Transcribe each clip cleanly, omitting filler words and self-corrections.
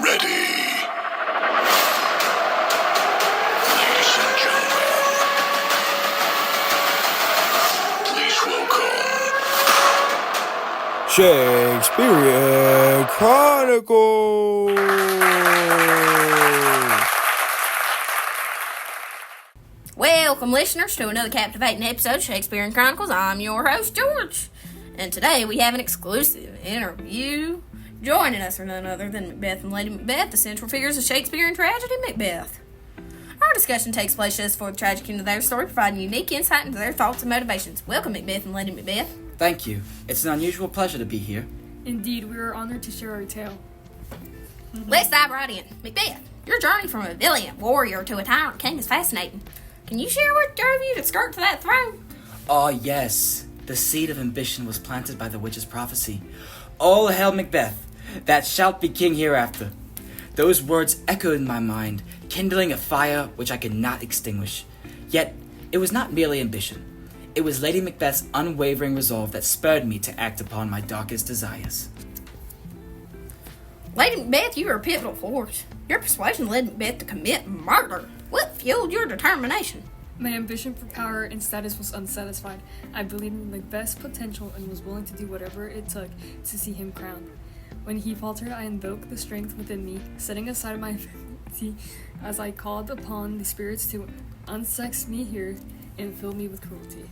ready. Ladies and gentlemen, please welcome Shakespearean Chronicles. Welcome, listeners, to another captivating episode of Shakespearean Chronicles. I'm your host, George, and today we have an exclusive interview. Joining us are none other than Macbeth and Lady Macbeth, the central figures of Shakespearean tragedy, Macbeth. Our discussion takes place just for the tragic end of their story, providing unique insight into their thoughts and motivations. Welcome, Macbeth and Lady Macbeth. Thank you. It's an unusual pleasure to be here. Indeed, we are honored to share our tale. Let's dive right in. Macbeth, your journey from a valiant warrior to a tyrant king is fascinating. Can you share what drove you to skirt to that throne? Ah, yes. The seed of ambition was planted by the witch's prophecy. All hail Macbeth, that shalt be king hereafter. Those words echoed in my mind, kindling a fire which I could not extinguish. Yet, it was not merely ambition. It was Lady Macbeth's unwavering resolve that spurred me to act upon my darkest desires. Lady Macbeth, you are a pivotal force. Your persuasion led Macbeth to commit murder. What fueled your determination? My ambition for power and status was unsatisfied. I believed in Macbeth's potential and was willing to do whatever it took to see him crowned. When he faltered, I invoked the strength within me, setting aside my vanity as I called upon the spirits to unsex me here and fill me with cruelty.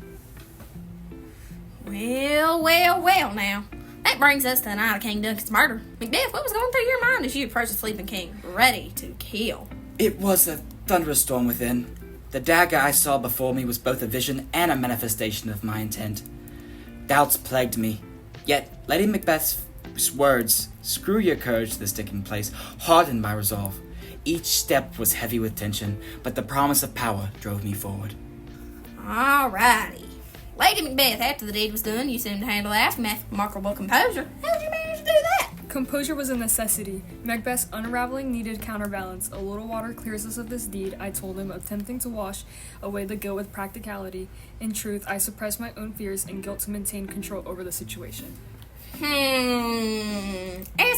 Well now. That brings us to the night of King Duncan's murder. Macbeth, what was going through your mind as you approached the sleeping king, ready to kill? It was a thunderous storm within. The dagger I saw before me was both a vision and a manifestation of my intent. Doubts plagued me, yet Lady Macbeth's words, "Screw your courage to the sticking place," hardened my resolve. Each step was heavy with tension, but the promise of power drove me forward. Alrighty. Lady Macbeth, after the deed was done, you seemed to handle that with remarkable composure. How did you manage to do that? Composure was a necessity. Macbeth's unraveling needed counterbalance. A little water clears us of this deed, I told him, attempting to wash away the guilt with practicality. In truth, I suppressed my own fears and guilt to maintain control over the situation. As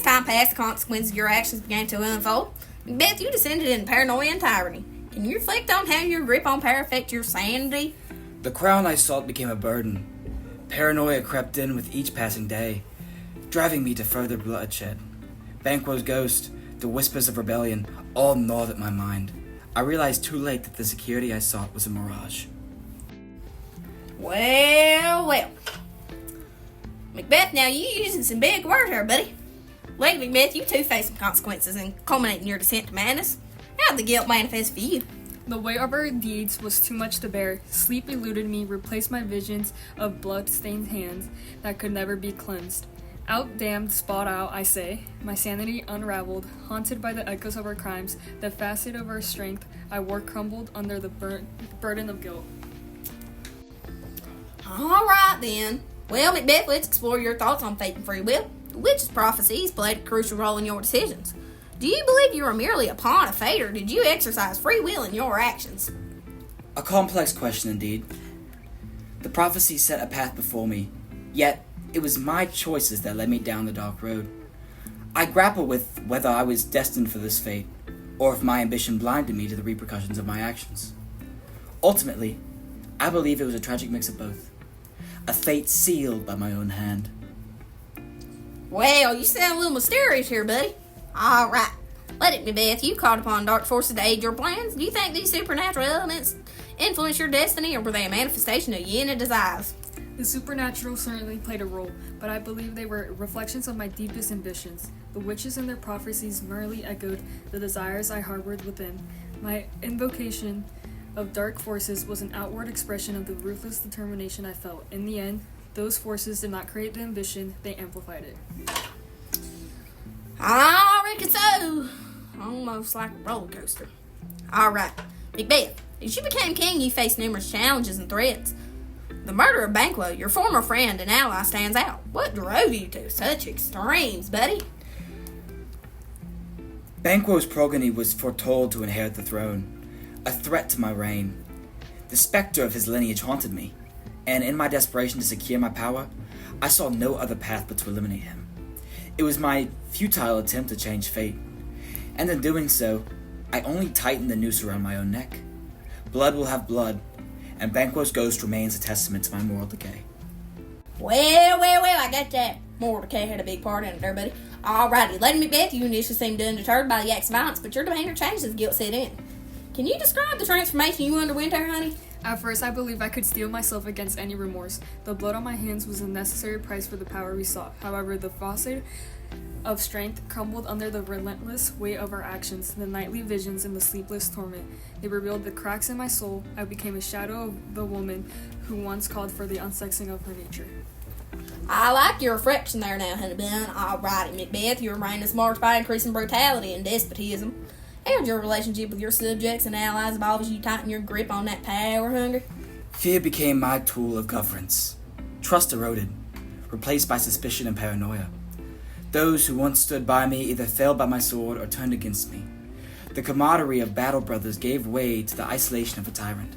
time passed, the consequences of your actions began to unfold. Macbeth, you descended in paranoia and tyranny. Can you reflect on how your grip on power affected your sanity? The crown I sought became a burden. Paranoia crept in with each passing day, driving me to further bloodshed. Banquo's ghost, the whispers of rebellion, all gnawed at my mind. I realized too late that the security I sought was a mirage. Well. Macbeth, now you using some big words here, buddy. Lady Macbeth, you too face some consequences and culminating your descent to madness. How did the guilt manifest for you? The weight of our deeds was too much to bear. Sleep eluded me, replaced my visions of blood-stained hands that could never be cleansed. Out damned, spot out, I say. My sanity unraveled, haunted by the echoes of our crimes. The facet of our strength I wore crumbled under the burden of guilt. Alright then. Well, Macbeth, let's explore your thoughts on fate and free will. The witch's prophecies played a crucial role in your decisions. Do you believe you were merely a pawn of fate, or did you exercise free will in your actions? A complex question indeed. The prophecy set a path before me, yet it was my choices that led me down the dark road. I grapple with whether I was destined for this fate, or if my ambition blinded me to the repercussions of my actions. Ultimately, I believe it was a tragic mix of both. A fate sealed by my own hand. Well, you sound a little mysterious here, buddy. Alright. Let it be, Beth. You called upon dark forces to aid your plans. Do you think these supernatural elements influenced your destiny, or were they a manifestation of Yenna desires? The supernatural certainly played a role, but I believe they were reflections of my deepest ambitions. The witches and their prophecies merely echoed the desires I harbored within. My invocation of dark forces was an outward expression of the ruthless determination I felt. In the end, those forces did not create the ambition, they amplified it. I reckon so. Almost like a roller coaster. Alright. Macbeth, as you became king, you faced numerous challenges and threats. The murder of Banquo, your former friend and ally, stands out. What drove you to such extremes, buddy? Banquo's progeny was foretold to inherit the throne, a threat to my reign. The specter of his lineage haunted me, and in my desperation to secure my power, I saw no other path but to eliminate him. It was my futile attempt to change fate. and in doing so, I only tightened the noose around my own neck. Blood will have blood, and Banquo's ghost remains a testament to my moral decay. Well, I got that. Moral decay had a big part in it there, buddy. Alrighty, Lady Macbeth, you initially seemed undeterred by the act's violence, but your demeanor changed as guilt set in. Can you describe the transformation you underwent there, honey? At first, I believed I could steel myself against any remorse. The blood on my hands was a necessary price for the power we sought. However, the facade of strength crumbled under the relentless weight of our actions, the nightly visions and the sleepless torment. They revealed the cracks in my soul. I became a shadow of the woman who once called for the unsexing of her nature. I like your reflection there now, honey bun. Alrighty, Macbeth, your reign is marked by increasing brutality and despotism. How'd your relationship with your subjects and allies evolve as you tighten your grip on that power hunger? Fear became my tool of governance. Trust eroded, replaced by suspicion and paranoia. Those who once stood by me either fell by my sword or turned against me. The camaraderie of battle brothers gave way to the isolation of a tyrant.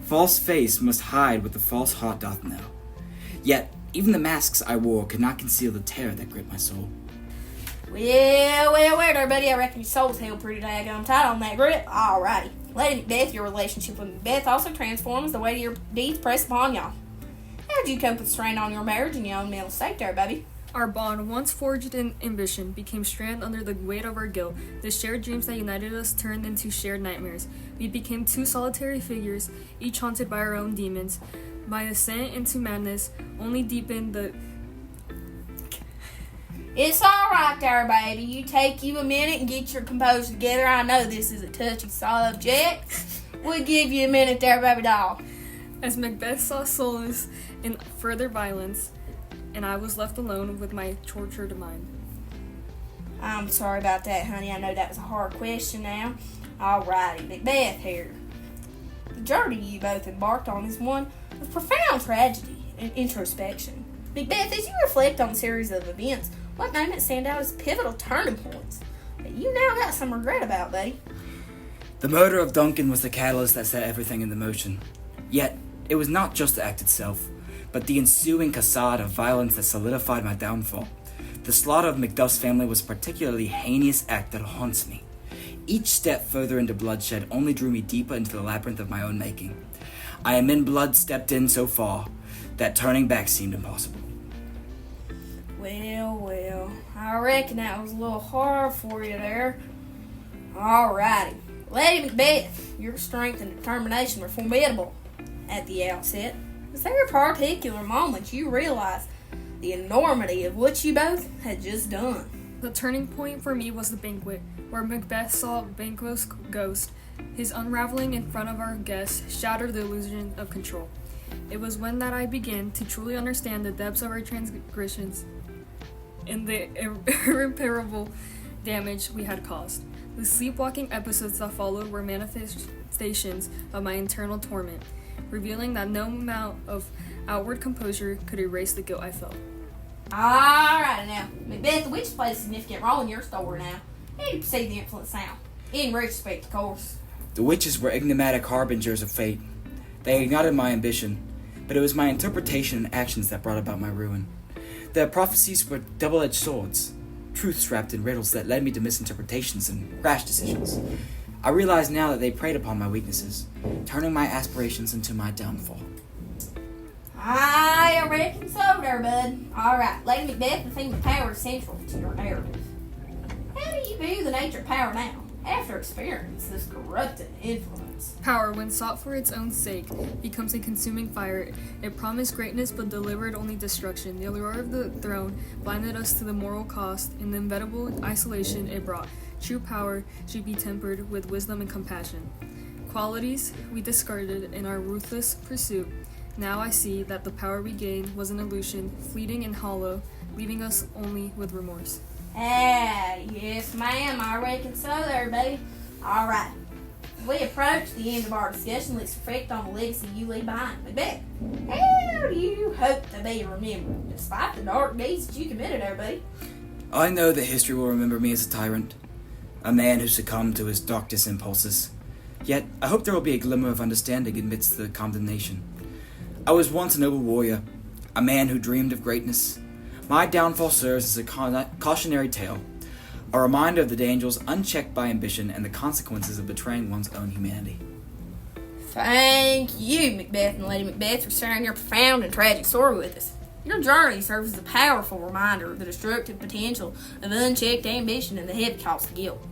False face must hide what the false heart doth know. Yet, even the masks I wore could not conceal the terror that gripped my soul. Well there, buddy. I reckon your soul's held pretty daggone tight on that grip. Alrighty. Lady Macbeth, your relationship with Macbeth also transforms the way your deeds press upon y'all. How'd you cope with the strain on your marriage and your own mental state there, baby? Our bond, once forged in ambition, became stranded under the weight of our guilt. The shared dreams that united us turned into shared nightmares. We became two solitary figures, each haunted by our own demons. My descent into madness only deepened the... It's alright there, baby. You take you a minute and get your composure together. I know this is a touchy subject. We'll give you a minute there, baby doll. As Macbeth saw solace in further violence, and I was left alone with my tortured mind. I'm sorry about that, honey. I know that was a hard question now. Alrighty, Macbeth here. The journey you both embarked on is one of profound tragedy and introspection. Macbeth, as you reflect on the series of events, what moments stand out as pivotal turning points that you now got some regret about, buddy? The murder of Duncan was the catalyst that set everything into motion. Yet, it was not just the act itself, but the ensuing cascade of violence that solidified my downfall. The slaughter of Macduff's family was a particularly heinous act that haunts me. Each step further into bloodshed only drew me deeper into the labyrinth of my own making. I am in blood stepped in so far that turning back seemed impossible. Well, I reckon that was a little hard for you there. Alrighty. Lady Macbeth, your strength and determination were formidable at the outset. Was there a particular moment you realized the enormity of what you both had just done? The turning point for me was the banquet, where Macbeth saw Banquo's ghost. His unraveling in front of our guests shattered the illusion of control. It was when that I began to truly understand the depths of our transgressions and the irreparable damage we had caused. The sleepwalking episodes that followed were manifestations of my internal torment, revealing that no amount of outward composure could erase the guilt I felt. Alright now, Macbeth, the witch plays a significant role in your story now. How do you perceive the influence now? In retrospect, of course. The witches were enigmatic harbingers of fate. They ignited my ambition, but it was my interpretation and actions that brought about my ruin. Their prophecies were double-edged swords, truths wrapped in riddles that led me to misinterpretations and rash decisions. I realize now that they preyed upon my weaknesses, turning my aspirations into my downfall. I reckon so there, bud. Alright, Lady Macbeth, the theme of power is central to your narrative. How do you view the nature of power now, after experience this corrupting influence? Power, when sought for its own sake, becomes a consuming fire. It promised greatness but delivered only destruction. The allure of the throne blinded us to the moral cost and the inevitable isolation it brought. True power should be tempered with wisdom and compassion, qualities we discarded in our ruthless pursuit. Now I see that the power we gained was an illusion, fleeting and hollow, leaving us only with remorse. Yes ma'am, I reckon so there, baby. Alright, we approach the end of our discussion. Let's reflect on the legacy you leave behind. Macbeth, how do you hope to be remembered, despite the dark deeds that you committed there, buddy? I know that history will remember me as a tyrant, a man who succumbed to his darkest impulses. Yet, I hope there will be a glimmer of understanding amidst the condemnation. I was once a noble warrior, a man who dreamed of greatness. My downfall serves as a cautionary tale, A reminder of the dangers unchecked by ambition and the consequences of betraying one's own humanity. Thank you, Macbeth and Lady Macbeth, for sharing your profound and tragic story with us. Your journey serves as a powerful reminder of the destructive potential of unchecked ambition and the heavy cost of guilt.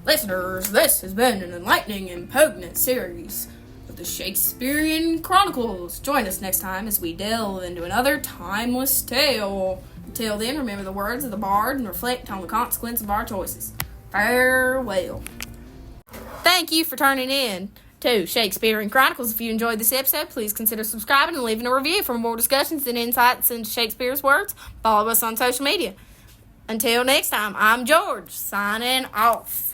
Listeners, this has been an enlightening and poignant series of the Shakespearean Chronicles. Join us next time as we delve into another timeless tale. Until then, remember the words of the bard and reflect on the consequence of our choices. Farewell. Thank you for turning in to Shakespearean Chronicles. If you enjoyed this episode, please consider subscribing and leaving a review for more discussions and insights into Shakespeare's words. Follow us on social media. Until next time, I'm George, signing off.